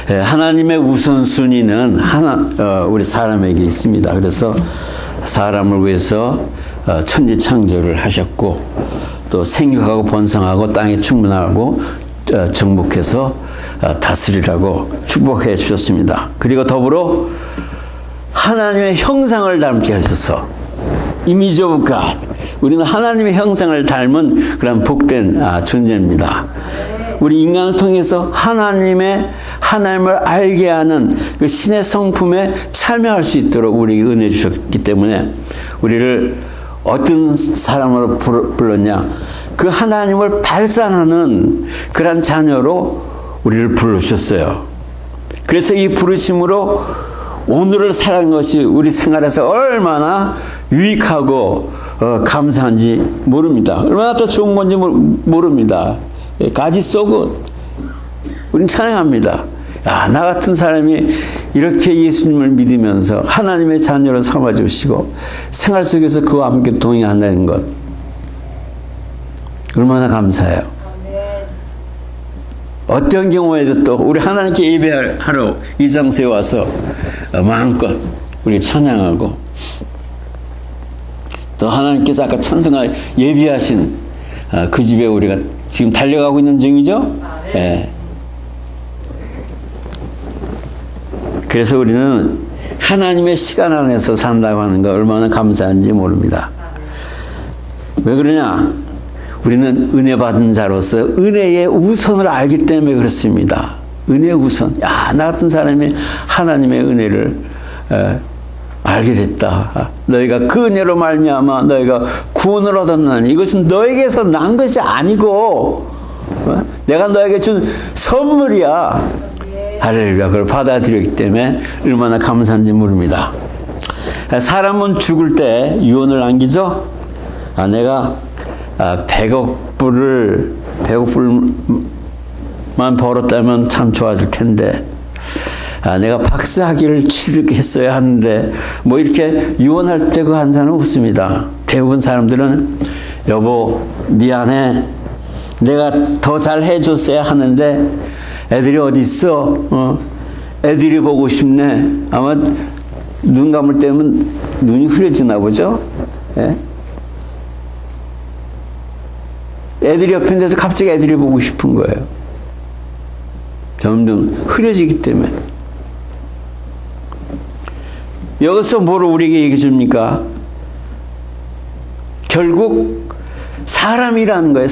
하나님의 우선순위는 우리 사람에게 있습니다. 그래서 사람을 위해서 천지창조를 하셨고 또 생육하고 번성하고 땅에 충만하고 정복해서 다스리라고 축복해 주셨습니다. 그리고 더불어 하나님의 형상을 닮게 하셔서 이미지 오브 갓, 우리는 하나님의 형상을 닮은 그런 복된 존재입니다. 우리 인간을 통해서 하나님을 알게 하는 그 신의 성품에 참여할 수 있도록 우리에게 은혜 주셨기 때문에 우리를 어떤 사람으로 불렀냐? 그 하나님을 발산하는 그런 자녀로 우리를 부르셨어요. 그래서 이 부르심으로 오늘을 살아가는 것이 우리 생활에서 얼마나 유익하고 감사한지 모릅니다. 얼마나 또 좋은 건지 모릅니다. 가지 속은 우리는 찬양합니다. 나 같은 사람이 이렇게 예수님을 믿으면서 하나님의 자녀로 삼아주시고 생활 속에서 그와 함께 동행한다는 것, 얼마나 감사해요. 어떤 경우에도 또 우리 하나님께 예배하러 이 장소에 와서 마음껏 우리 찬양하고 또 하나님께서 아까 찬송을 예비하신 그 집에 우리가 지금 달려가고 있는 중이죠. 네. 그래서 우리는 하나님의 시간 안에서 산다고 하는 거 얼마나 감사한지 모릅니다. 왜 그러냐? 우리는 은혜 받은 자로서 은혜의 우선을 알기 때문에 그렇습니다. 은혜의 우선. 나 같은 사람이 하나님의 은혜를 알게 됐다. 너희가 그 은혜로 말미암아 너희가 구원을 얻었나니 이것은 너에게서 난 것이 아니고 내가 너에게 준 선물이야. 할렐루야. 그걸 받아들였기 때문에 얼마나 감사한지 모릅니다. 사람은 죽을 때 유언을 남기죠. 내가 100억 불만 벌었다면 참 좋아질 텐데 내가 박사학위를 취득했어야 하는데 뭐 이렇게 유언할 때 그 한 사람은 없습니다. 대부분 사람들은 여보 미안해, 내가 더 잘 해줬어야 하는데 애들이 어디 있어? 애들이 보고 싶네. 아마 눈 감을 때면 눈이 흐려지나 보죠. 예? 애들이 옆에 있는데도 갑자기 애들이 보고 싶은 거예요. 점점 흐려지기 때문에. 여기서 뭐를 우리에게 얘기해 줍니까? 결국 사람이라는 거예요.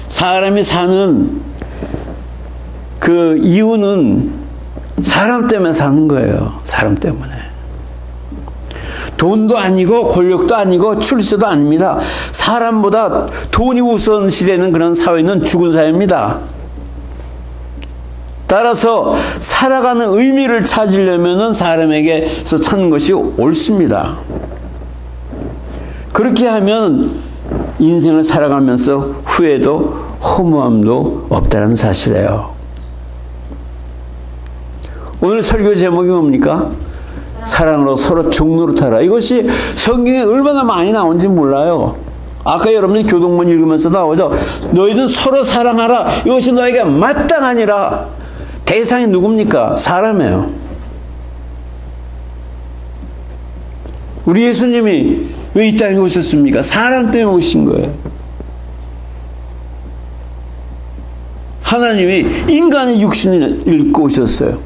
사람이 사는 그 이유는 사람 때문에 사는 거예요. 사람 때문에. 돈도 아니고 권력도 아니고 출세도 아닙니다. 사람보다 돈이 우선시되는 그런 사회는 죽은 사회입니다. 따라서 살아가는 의미를 찾으려면 사람에게서 찾는 것이 옳습니다. 그렇게 하면 인생을 살아가면서 후회도 허무함도 없다는 사실이에요. 오늘 설교 제목이 뭡니까? 사랑으로 서로 종노릇하라. 이것이 성경에 얼마나 많이 나온지 몰라요. 아까 여러분이 교동문 읽으면서 나오죠. 너희는 서로 사랑하라. 이것이 너에게 마땅하니라. 대상이 누굽니까? 사람이에요. 우리 예수님이 왜 이 땅에 오셨습니까? 사람 때문에 오신 거예요. 하나님이 인간의 육신을 입고 오셨어요.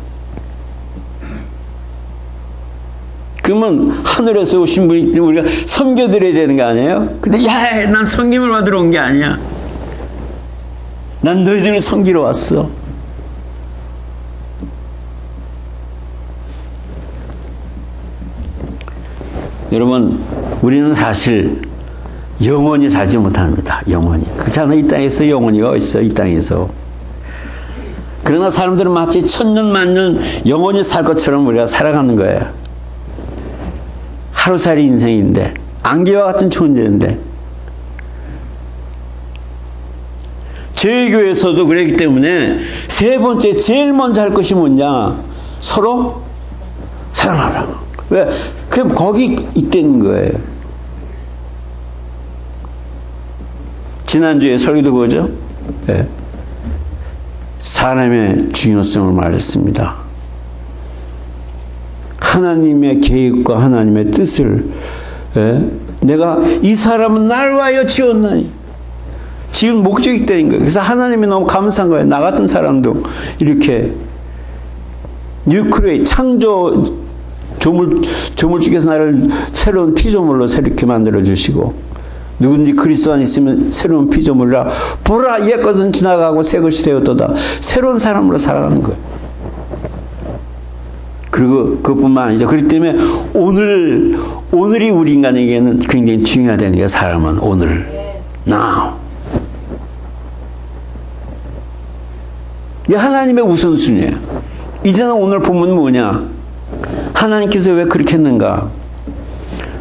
그러면 하늘에서 오신 분이기 때문에 우리가 섬겨드려야 되는 거 아니에요? 근데 난 섬김을 받으러 온 게 아니야. 난 너희들을 섬기러 왔어. 여러분, 우리는 사실 영원히 살지 못합니다. 영원히. 그렇잖아요. 이 땅에서 영원히가 있어. 이 땅에서. 그러나 사람들은 마치 천년 만년 영원히 살 것처럼 우리가 살아가는 거예요. 하루살이 인생인데, 안개와 같은 존재인데, 저희 교회에서도 그랬기 때문에 세 번째 제일 먼저 할 것이 뭐냐? 서로 사랑하라. 왜? 그럼 거기 있다는 거예요. 지난주에 설교도 그거죠? 예. 사람의 중요성을 말했습니다. 하나님의 계획과 하나님의 뜻을, 예? 내가 이 사람은 나를 위하여 지었나니 지금 목적이 있다는 거예요. 그래서 하나님이 너무 감사한 거예요. 나 같은 사람도 이렇게 뉴크레이 창조 조물주께서 나를 새로운 피조물로 새롭게 만들어 주시고, 누군지 그리스도 안에 있으면 새로운 피조물이라 보라 옛것은 지나가고 새 것이 되었도다. 새로운 사람으로 살아가는 거예요. 그리고 그것뿐만 아니죠. 그렇기 때문에 오늘이 우리 인간에게는 굉장히 중요하다는 게, 사람은 오늘, now. 이게 하나님의 우선순위예요. 이제는 오늘 본문은 뭐냐? 하나님께서 왜 그렇게 했는가?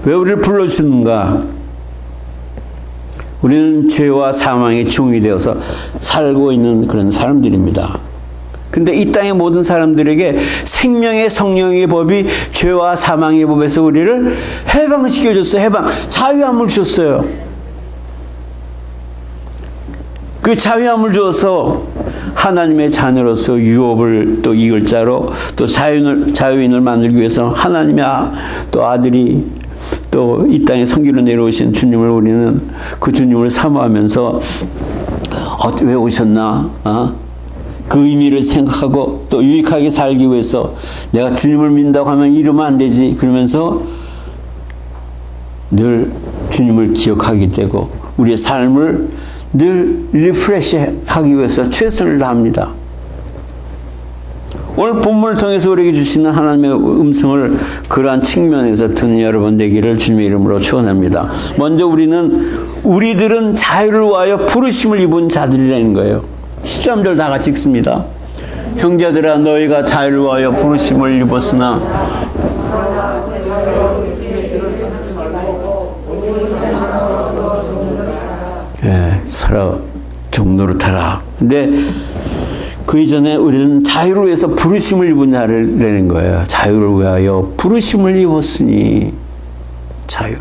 왜 우리를 불러주는가? 우리는 죄와 사망의 종이 되어서 살고 있는 그런 사람들입니다. 근데 이 땅의 모든 사람들에게 생명의 성령의 법이 죄와 사망의 법에서 우리를 해방시켜줬어요. 자유함을 주셨어요. 그 자유함을 주어서 하나님의 자녀로서 유업을 또 이을 자로 또 자유인을 만들기 위해서 하나님의 또 아들이 또 이 땅에 성기로 내려오신 주님을, 우리는 그 주님을 사모하면서 왜 오셨나? 그 의미를 생각하고 또 유익하게 살기 위해서, 내가 주님을 믿는다고 하면 이러면 안 되지, 그러면서 늘 주님을 기억하게 되고 우리의 삶을 늘 리프레시 하기 위해서 최선을 다합니다. 오늘 본문을 통해서 우리에게 주시는 하나님의 음성을 그러한 측면에서 듣는 여러분 되기를 주님의 이름으로 축원합니다. 먼저 우리들은 자유를 위하여 부르심을 입은 자들이라는 거예요. 13절 다 같이 읽습니다. 형제들아, 너희가 자유를 위하여 부르심을 입었으나 서로 종로를 타라. 근데 그 이전에 우리는 자유를 위해서 부르심을 입은 자라는 거예요. 자유를 위하여 부르심을 입었으니, 자유.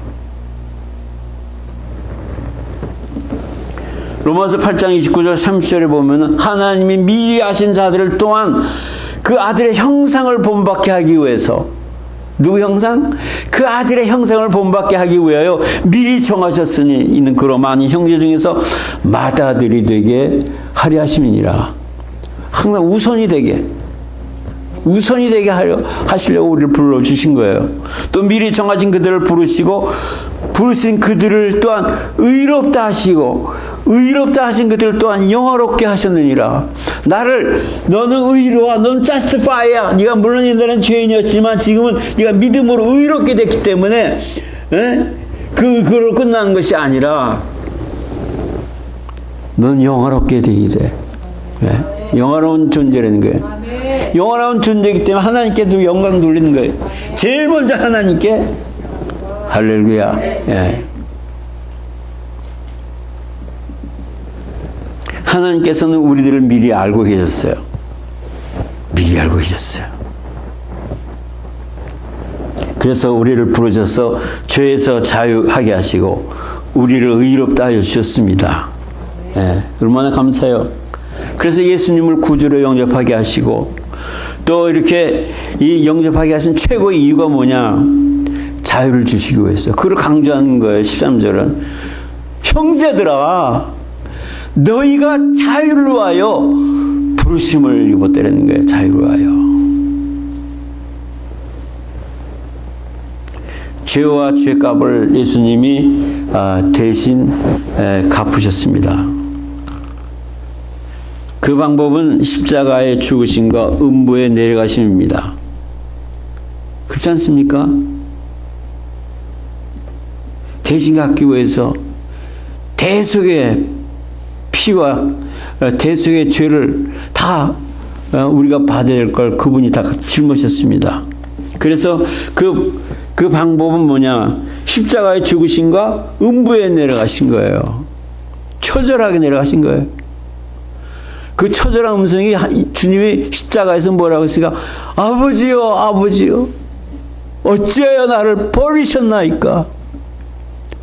로마서 8장 29절 30절에 보면은 하나님이 미리 아신 자들을 또한 그 아들의 형상을 본받게 하기 위해서, 누구 형상? 그 아들의 형상을 본받게 하기 위하여 미리 정하셨으니 이는 그로 많은 형제 중에서 맏아들이 되게 하려 하심이니라. 항상 우선이 되게 하시려고 우리를 불러주신 거예요. 또 미리 정하신 그들을 부르시고 부르신 그들을 또한 의롭다 하시고 의롭다 하신 그들을 또한 영화롭게 하셨느니라. 너는 의로워, 너는 justify야. 네가 물론 옛날엔 죄인이었지만 지금은 네가 믿음으로 의롭게 됐기 때문에 그걸로 끝나는 것이 아니라 넌 영화롭게 되게 돼. 영화로운 존재라는 거예요. 영화로운 존재이기 때문에 하나님께도 영광 돌리는 거예요. 제일 먼저 하나님께. 할렐루야. 하나님께서는 우리들을 미리 알고 계셨어요. 미리 알고 계셨어요. 그래서 우리를 부르셔서 죄에서 자유하게 하시고 우리를 의롭다 하여 주셨습니다. 얼마나 감사해요. 그래서 예수님을 구주로 영접하게 하시고 또 이렇게 이 영접하게 하신 최고의 이유가 뭐냐? 자유를 주시기 위해서. 그걸 강조하는 거예요. 13절은. 형제들아, 너희가 자유를 위하여 부르심을 입었다는 거예요. 자유를 위하여. 죄와 죄값을 예수님이 대신 갚으셨습니다. 그 방법은 십자가의 죽으심과 음부에 내려가심입니다. 그렇지 않습니까? 대신 갚기 위해서 대속의 피와 대속의 죄를 다 우리가 받아야 될 걸 그분이 다 짊어졌습니다. 그래서 그 방법은 뭐냐? 십자가의 죽으심과 음부에 내려가신 거예요. 처절하게 내려가신 거예요. 그 처절한 음성이 주님이 십자가에서 뭐라고 했으니까 아버지요, 아버지요, 어찌하여 나를 버리셨나이까?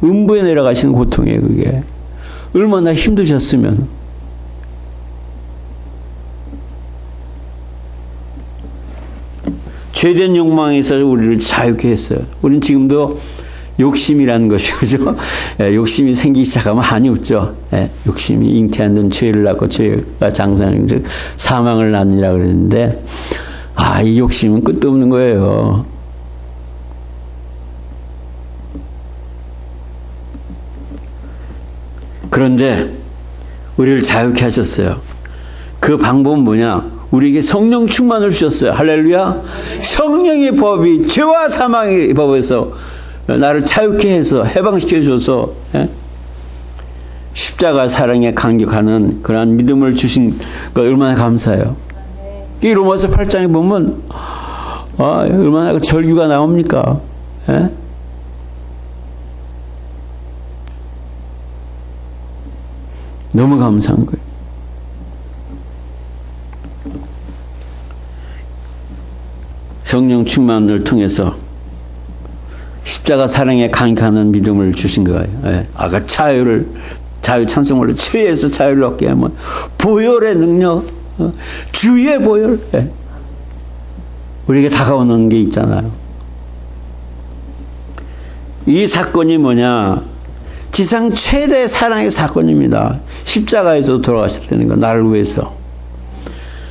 음부에 내려가시는 고통이에요. 그게 얼마나 힘드셨으면. 죄된 욕망에서 우리를 자유케 했어요. 우리는 지금도 욕심이라는 것이, 그죠? 욕심이 생기기 시작하면 한이 없죠. 욕심이 잉태한 데 죄를 낳고 죄가 장사하는 즉 사망을 낳느니라 그랬는데, 이 욕심은 끝도 없는 거예요. 그런데 우리를 자유케 하셨어요. 그 방법은 뭐냐? 우리에게 성령 충만을 주셨어요. 할렐루야. 성령의 법이 죄와 사망의 법에서 나를 자유케 해서 해방시켜 줘서 십자가 사랑에 감격하는 그러한 믿음을 주신 거 얼마나 감사해요. 이 로마서 8장에 보면 얼마나 절규가 나옵니까? 너무 감사한 거예요. 성령 충만을 통해서 십자가 사랑에 감격하는 믿음을 주신 거예요. 아까 자유 찬송으로 죄에서 자유를 얻게 하면 보혈의 능력, 주의 보혈, 우리에게 다가오는 게 있잖아요. 이 사건이 뭐냐? 지상 최대 사랑의 사건입니다. 십자가에서 돌아가셨다는 거, 나를 위해서.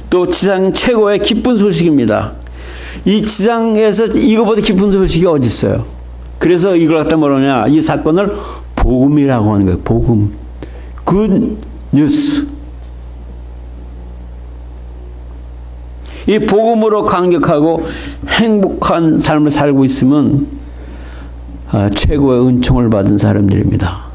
또 지상 최고의 기쁜 소식입니다. 이 지상에서 이거보다 기쁜 소식이 어디 있어요? 그래서 이걸 갖다 뭐냐? 이 사건을 복음이라고 하는 거예요. 복음. 굿 뉴스. 이 복음으로 감격하고 행복한 삶을 살고 있으면 최고의 은총을 받은 사람들입니다.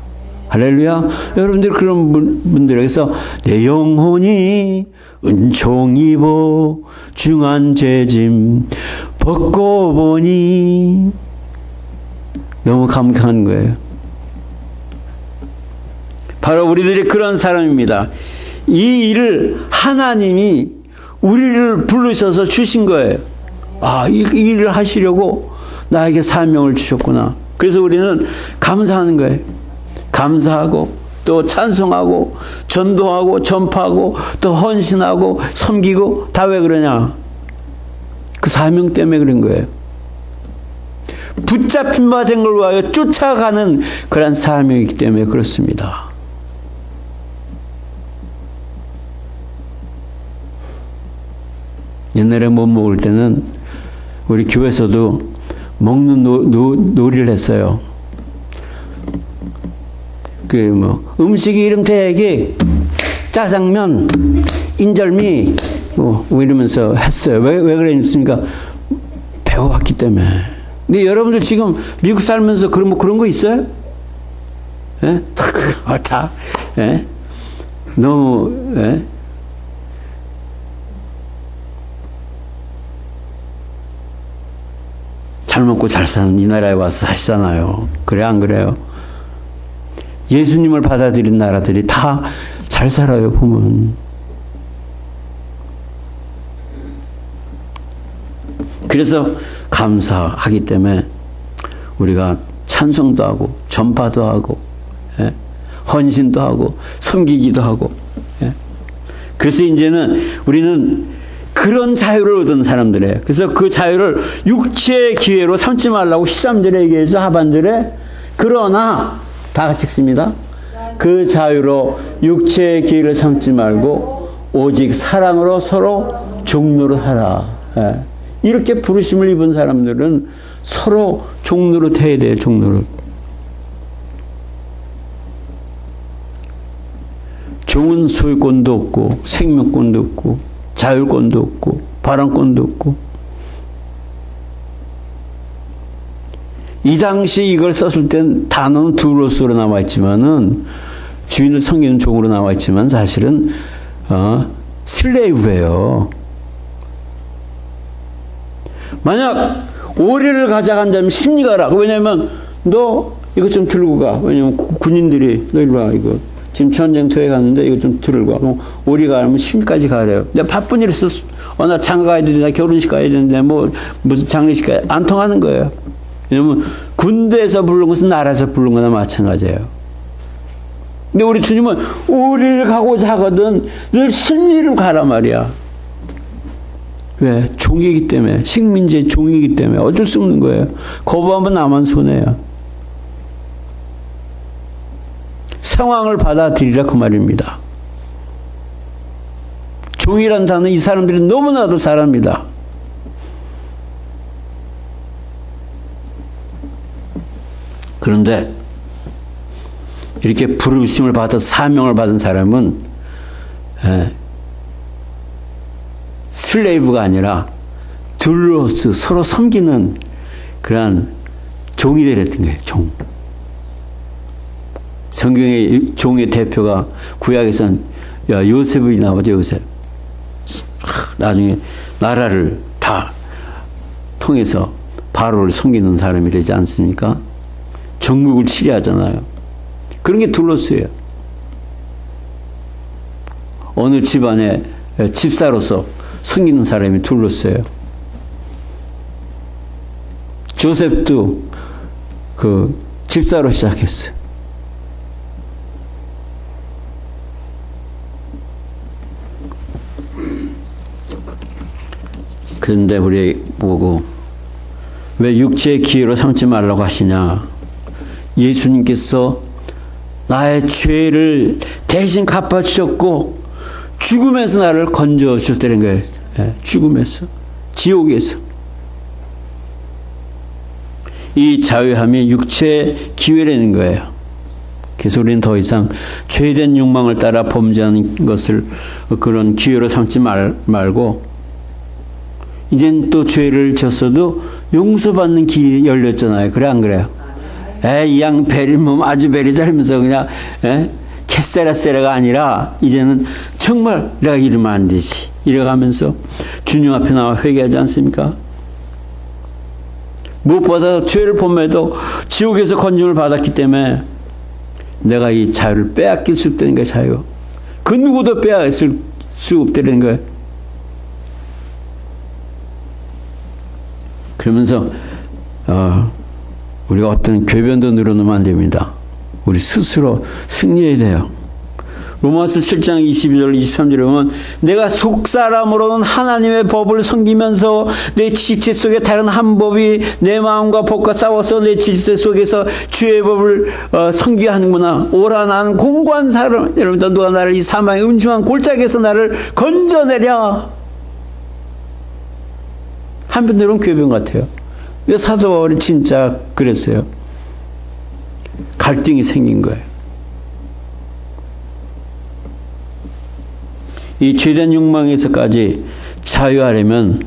할렐루야. 여러분들 그런 분들에게서 내 영혼이 은총 입어 중한 죄짐 벗고 보니 너무 감격한 거예요. 바로 우리들이 그런 사람입니다. 이 일을 하나님이 우리를 부르셔서 주신 거예요. 이 일을 하시려고 나에게 사명을 주셨구나. 그래서 우리는 감사하는 거예요. 감사하고 또 찬송하고 전도하고 전파하고 또 헌신하고 섬기고 다 왜 그러냐? 그 사명 때문에 그런 거예요. 붙잡힌 바 된 걸 위하여 쫓아가는 그런 사명이기 때문에 그렇습니다. 옛날에 못 먹을 때는 우리 교회에서도 먹는 놀이를 했어요. 음식 이름 대기, 짜장면, 인절미, 이러면서 했어요. 왜 그랬습니까? 배고팠기 때문에. 근데 여러분들 지금 미국 살면서 그런 거 있어요? 다, 너무, 잘 먹고 잘 사는 이 나라에 와서 사시잖아요. 그래, 안 그래요? 예수님을 받아들인 나라들이 다 잘 살아요, 보면. 그래서 감사하기 때문에 우리가 찬송도 하고, 전파도 하고, 헌신도 하고, 섬기기도 하고. 그래서 이제는 우리는 그런 자유를 얻은 사람들이에요. 그래서 그 자유를 육체의 기회로 삼지 말라고 13절에 얘기해서 하반절에 그러나 다 같이 읽습니다. 그 자유로 육체의 기회를 삼지 말고 오직 사랑으로 서로 종로로 살아. 이렇게 부르심을 입은 사람들은 서로 종로로 해야 돼요. 종로로. 종은 소유권도 없고 생명권도 없고 자율권도 없고 발언권도 없고. 이 당시 이걸 썼을 땐 단어는 두로스로 나와 있지만은 주인을 섬기는 종으로 나와 있지만 사실은 슬레이브예요. 만약 오리를 가져간다면 심리가라. 왜냐면 너 이거 좀 들고 가. 왜냐면 군인들이 너 이리 와 이거. 지금 전쟁터에 갔는데 이거 좀 들고 가. 그럼 오리가 가면 심리까지 가래요. 내가 바쁜 일 있어. 나 장가 가야 되는데 결혼식 가야 되는데 무슨 장례식 가야 안 통하는 거예요. 왜냐면 군대에서 부른 것은 나라에서 부른 거나 마찬가지예요. 근데 우리 주님은 오리를 가고자 하거든 늘 승리를 가라 말이야. 왜? 종이기 때문에, 식민지의 종이기 때문에 어쩔 수 없는 거예요. 거부하면 나만 손해야. 상황을 받아들이라 그 말입니다. 종이란 단어 이 사람들이 너무나도 잘합니다. 그런데 이렇게 부르심을 받아 사명을 받은 사람은 슬레이브가 아니라 둘로스 서로 섬기는 그러한 종이 되랬던 거예요. 종. 성경의 종의 대표가 구약에서는 요셉이 나오죠. 요셉. 나중에 나라를 다 통해서 바로를 섬기는 사람이 되지 않습니까? 전국을 치리하잖아요. 그런 게 둘로스예요. 어느 집안의 집사로서 섬기는 사람이 둘로스예요. 조셉도 그 집사로 시작했어요. 그런데 우리 보고 왜 육체의 기회로 삼지 말라고 하시냐? 예수님께서 나의 죄를 대신 갚아주셨고 죽음에서 나를 건져주셨다는 거예요. 죽음에서, 지옥에서. 이 자유함이 육체의 기회라는 거예요. 그래서 우리는 더 이상 죄된 욕망을 따라 범죄하는 것을 그런 기회로 삼지 말고 이젠 또 죄를 졌어도 용서받는 길이 열렸잖아요. 그래 안 그래요? 이 양 베리면 아주 베리자면서 그냥 캐세라세라가 아니라 이제는 정말 내가 이러면 안 되지. 이래가면서 주님 앞에 나와 회개하지 않습니까? 무엇보다 죄를 범해도 지옥에서 건짐을 받았기 때문에 내가 이 자유를 빼앗길 수 없다는 거예요. 자유. 그 누구도 빼앗을 수 없다는 거예요. 그러면서 우리가 어떤 궤변도 늘어놓으면 안 됩니다. 우리 스스로 승리해야 돼요. 로마서 7장 22절 23절에 보면 내가 속사람으로는 하나님의 법을 섬기면서 내 지체 속에 다른 한 법이 내 마음과 법과 싸워서 내 지체 속에서 주의 법을 섬기게 하는구나. 오라 나는 공고한 사람. 여러분들 누가 나를 이 사망의 음침한 골짜기에서 나를 건져내랴. 한편으로는 궤변 같아요. 사도 바울이 진짜 그랬어요. 갈등이 생긴 거예요. 이 죄된 욕망에서까지 자유하려면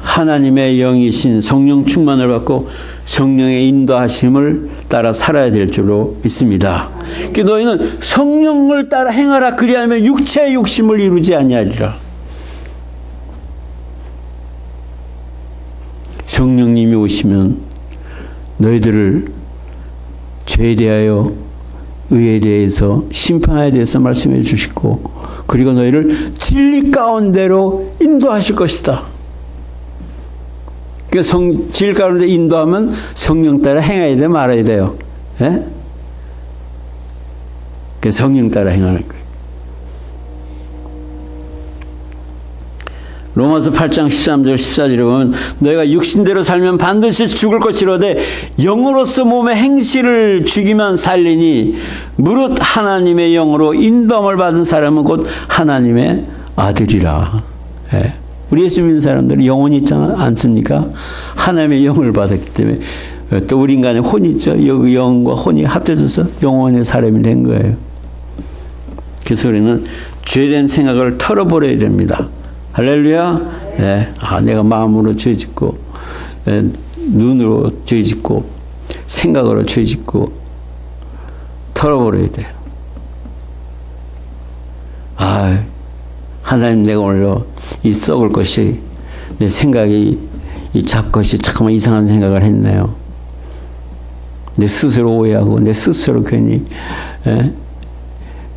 하나님의 영이신 성령 충만을 받고 성령의 인도하심을 따라 살아야 될 줄로 믿습니다. 그러니까 너희는 성령을 따라 행하라. 그리하면 육체의 욕심을 이루지 아니하리라. 성령님이 오시면 너희들을 죄에 대하여 의에 대해서 심판에 대해서 말씀해 주시고 그리고 너희를 진리 가운데로 인도하실 것이다. 그러니까 진리 가운데 인도하면 성령 따라 행해야 돼 말아야 돼요. 예? 그 성령 따라 행하는 거예요. 로마서 8장 13절 14절에 보면 너희가 육신대로 살면 반드시 죽을 것이로되 영으로서 몸의 행실을 죽이면 살리니 무릇 하나님의 영으로 인도함을 받은 사람은 곧 하나님의 아들이라. 예. 우리 예수 믿는 사람들은 영혼이 있지 않습니까? 하나님의 영을 받았기 때문에 또 우리 인간의 혼이 있죠. 그 영과 혼이 합쳐져서 영혼의 사람이 된 거예요. 그래서 우리는 죄된 생각을 털어버려야 됩니다. 할렐루야. 네. 내가 마음으로 죄짓고 눈으로 죄짓고 생각으로 죄짓고 털어버려야 돼요. 하나님 내가 오늘 이 썩을 것이 내 생각이 이 잡것이 잠깐만 이상한 생각을 했네요. 내 스스로 오해하고 내 스스로 괜히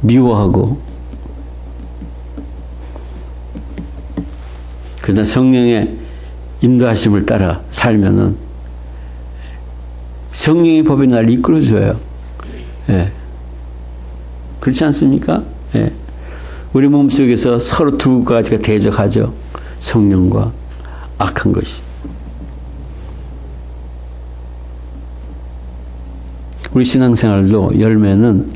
미워하고 그러나 성령의 인도하심을 따라 살면은 성령의 법이 나를 이끌어줘요. 예. 그렇지 않습니까? 예. 우리 몸속에서 서로 두 가지가 대적하죠. 성령과 악한 것이. 우리 신앙생활도 열매는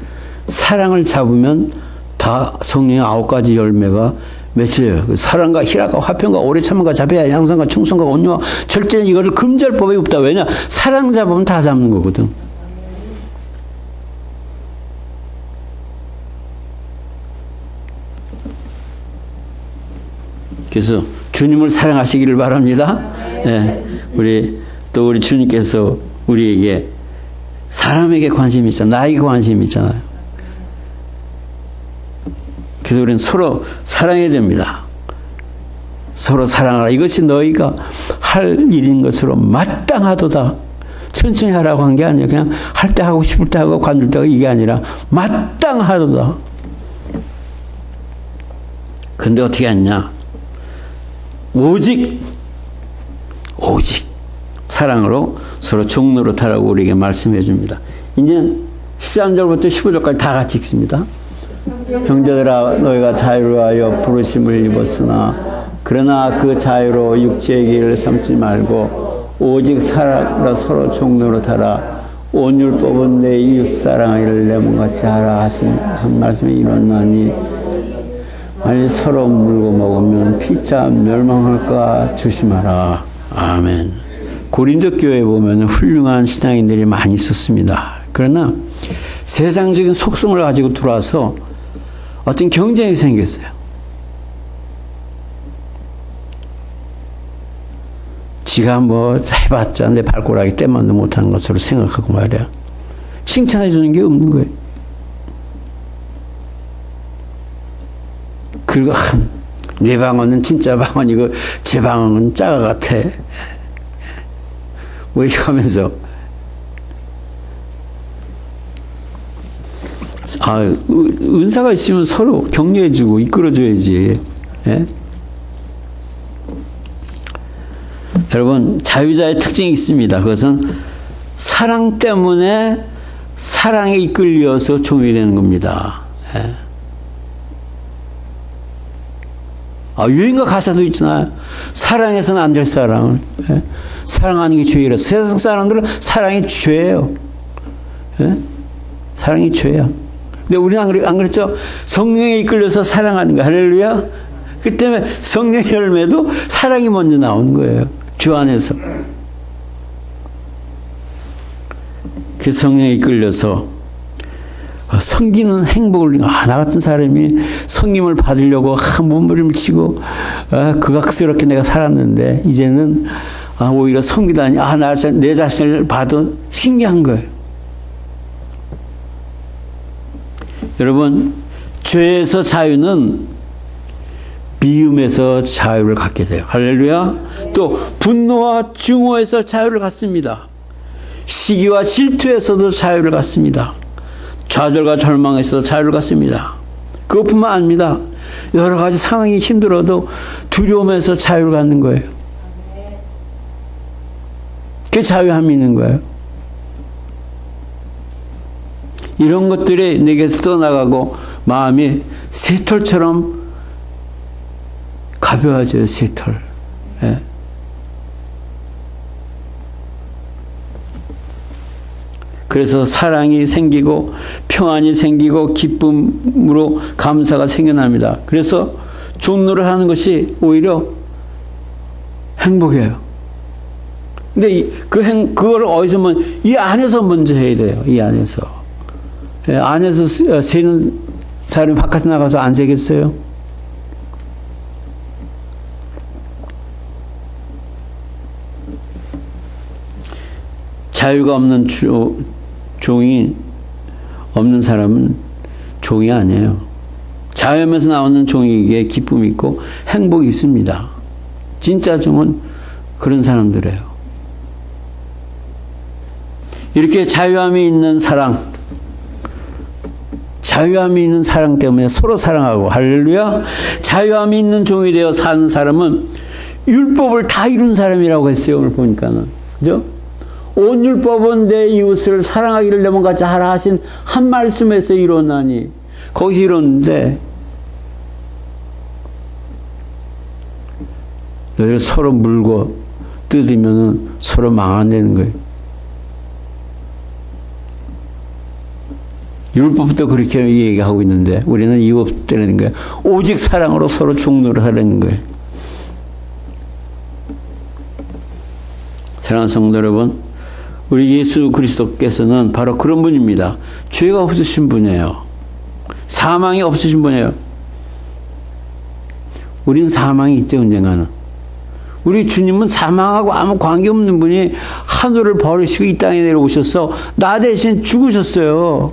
사랑을 잡으면 다 성령의 9가지 열매가 맺혀요. 사랑과 희락과 화평과 오래 참음과 자비와 양선과 충성과 온유와 절제는 이거를 금지할 법이 없다. 왜냐? 사랑 잡으면 다 잡는 거거든. 그래서 주님을 사랑하시기를 바랍니다. 네. 우리 주님께서 우리에게 사람에게 관심이 있잖아요. 나에게 관심이 있잖아요. 그래서 우리는 서로 사랑해야 됩니다. 서로 사랑하라. 이것이 너희가 할 일인 것으로 마땅하도다. 천천히 하라고 한 게 아니에요. 그냥 할 때 하고 싶을 때 하고 관둘 때가 이게 아니라 마땅하도다. 근데 어떻게 했냐? 오직 사랑으로 서로 종노릇하라고 우리에게 말씀해 줍니다. 이제 13절부터 15절까지 다 같이 읽습니다. 형제들아 너희가 자유를 위하여 부르심을 입었으나 그러나 그 자유로 육체의 길을 삼지 말고 오직 사랑으로 서로 종노릇하라. 온 율법은 내 이웃 사랑하기를 내 몸같이 하라 하신 한 말씀이 이뤘나니 만일 서로 물고 먹으면 피차 멸망할까 조심하라. 아멘. 고린도 교회에 보면 훌륭한 신앙인들이 많이 있었습니다. 그러나 세상적인 속성을 가지고 들어와서 어떤 경쟁이 생겼어요. 지가 뭐 해봤자 내 발꼬락이 때만도 못하는 것으로 생각하고 말이야. 칭찬해 주는 게 없는 거예요. 그리고 내 방언은 진짜 방언이고 제 방언은 짜가 같아. 뭐 이렇게 하면서 은사가 있으면 서로 격려해주고 이끌어줘야지. 예? 여러분 자유자의 특징이 있습니다. 그것은 사랑 때문에 사랑에 이끌려서 종이 되는 겁니다. 예? 유행가 가사도 있잖아요. 사랑해서는 안 될 사랑을. 예? 사랑하는 게 죄이라. 세상 사람들은 사랑이 죄예요. 예? 사랑이 죄야. 근데 우리는 안 그랬죠? 성령에 이끌려서 사랑하는 거. 할렐루야. 그 때문에 성령의 열매도 사랑이 먼저 나오는 거예요. 주 안에서. 그 성령에 이끌려서 섬기는 행복을, 나 같은 사람이 성김을 받으려고 몸부림을 치고 극악스럽게 내가 살았는데 이제는 오히려 섬기다니 내 자신을 봐도 신기한 거예요. 여러분 죄에서 자유는 미움에서 자유를 갖게 돼요. 할렐루야. 또 분노와 증오에서 자유를 갖습니다. 시기와 질투에서도 자유를 갖습니다. 좌절과 절망에서도 자유를 갖습니다. 그것뿐만 아닙니다. 여러 가지 상황이 힘들어도 두려움에서 자유를 갖는 거예요. 그게 자유함이 있는 거예요. 이런 것들이 내게서 떠나가고 마음이 새털처럼 가벼워져요. 새털. 예. 그래서 사랑이 생기고 평안이 생기고 기쁨으로 감사가 생겨납니다. 그래서 종로를 하는 것이 오히려 행복해요. 근데 그걸 어디서 이 안에서 먼저 해야 돼요. 이 안에서. 예, 안에서 새는 사람이 바깥에 나가서 안 새겠어요? 자유가 없는 종이 없는 사람은 종이 아니에요. 자유하면서 나오는 종에게 기쁨이 있고 행복이 있습니다. 진짜 종은 그런 사람들이에요. 이렇게 자유함이 있는 사랑, 자유함이 있는 사랑 때문에 서로 사랑하고, 할렐루야. 자유함이 있는 종이 되어 사는 사람은 율법을 다 이룬 사람이라고 했어요. 오늘 보니까는. 그죠? 온 율법은 내 이웃을 사랑하기를 내 몸같이 하라 하신 한 말씀에서 이뤘나니. 거기서 이뤘는데 너희들 서로 물고 뜯으면 서로 망한다는 거예요. 율법부터 그렇게 얘기하고 있는데 우리는 이유 없다는 거예요. 오직 사랑으로 서로 종노를 하라는 거예요. 사랑하는 성도 여러분, 우리 예수 그리스도께서는 바로 그런 분입니다. 죄가 없으신 분이에요. 사망이 없으신 분이에요. 우린 사망이 있죠, 언젠가는. 우리 주님은 사망하고 아무 관계없는 분이 하늘을 버리시고 이 땅에 내려오셔서 나 대신 죽으셨어요.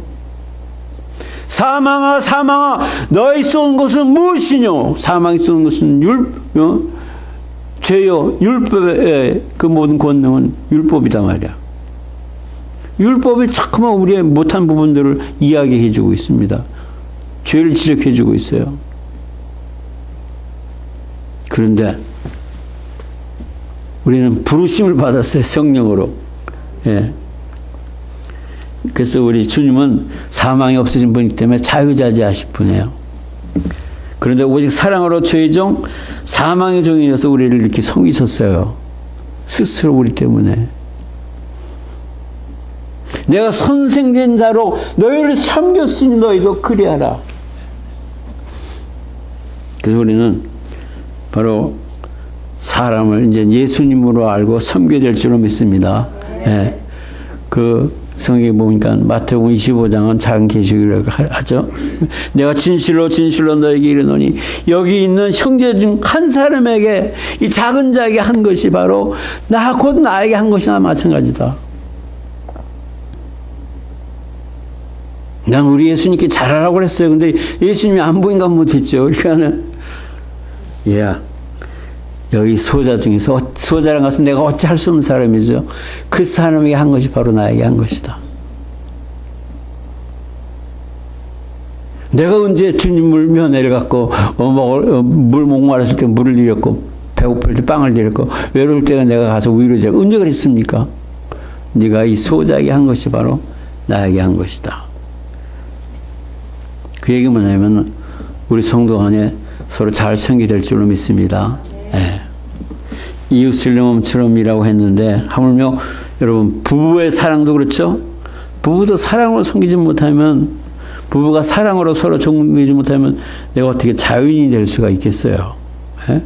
사망아, 사망아, 너희 쏜 것은 무엇이뇨? 사망이 쏜 것은 죄요. 율법의 그 모든 권능은 율법이다 말이야. 율법이 자꾸만 우리의 못한 부분들을 이야기해 주고 있습니다. 죄를 지적해 주고 있어요. 그런데 우리는 부르심을 받았어요. 성령으로. 예. 그래서 우리 주님은 사망이 없으신 분이기 때문에 자유자재하신 분이에요. 그런데 오직 사랑으로 죄의 종, 사망의 종이어서 우리를 이렇게 섬기셨어요. 스스로 우리 때문에. 내가 선생된 자로 너희를 섬겼으니 너희도 그리하라. 그래서 우리는 바로 사람을 이제 예수님으로 알고 섬겨야 될 줄로 믿습니다. 예. 그 성경에 보니까 마태복음 25장은 작은 계시라고 하죠. 내가 진실로 진실로 너에게 이르노니 여기 있는 형제 중 한 사람에게 이 작은 자에게 한 것이 바로 나 곧 나에게 한 것이나 마찬가지다. 난 우리 예수님께 잘하라고 그랬어요. 근데 예수님이 안 보인가 못했죠. 그러니까는 여기 소자 중에서 소자란 것은 내가 어찌 할 수 없는 사람이죠. 그 사람에게 한 것이 바로 나에게 한 것이다. 내가 언제 주님을 면회를 갖고 물 목마르실 때 물을 드렸고 배고플 때 빵을 드렸고 외로울 때가 내가 가서 우유를 드렸고 언제 그랬습니까? 네가 이 소자에게 한 것이 바로 나에게 한 것이다. 그 얘기 뭐냐면 우리 성도 안에 서로 잘 섬기될 줄로 믿습니다. 예. 이웃을 내 몸처럼이라고 했는데 하물며 여러분 부부의 사랑도 그렇죠. 부부도 사랑으로 섬기지 못하면 부부가 사랑으로 서로 섬기지 못하면 내가 어떻게 자유인이 될 수가 있겠어요. 예?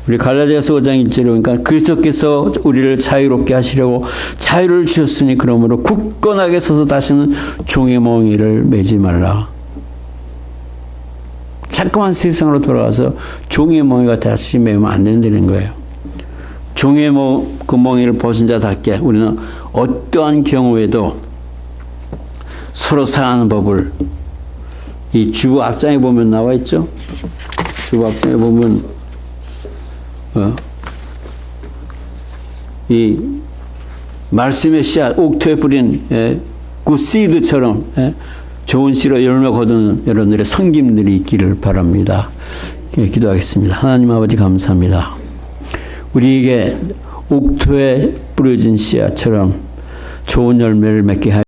우리 갈라디아서 5장 1절에 보니까 그리스도께서 우리를 자유롭게 하시려고 자유를 주셨으니 그러므로 굳건하게 서서 다시는 종의 멍에를 매지 말라. 자꾸만 세상으로 돌아와서 종의 멍에가 다시 매면 안 된다는 거예요. 종의 그 멍에를 벗은 자답게 우리는 어떠한 경우에도 서로 사랑하는 법을 이 주보 앞장에 보면 나와 있죠. 주보 앞장에 보면 이 말씀의 씨앗 옥토에 뿌린 굿시드처럼 좋은 씨로 열매 거두는 여러분들의 섬김들이 있기를 바랍니다. 기도하겠습니다. 하나님 아버지 감사합니다. 우리에게 옥토에 뿌려진 씨앗처럼 좋은 열매를 맺게 하여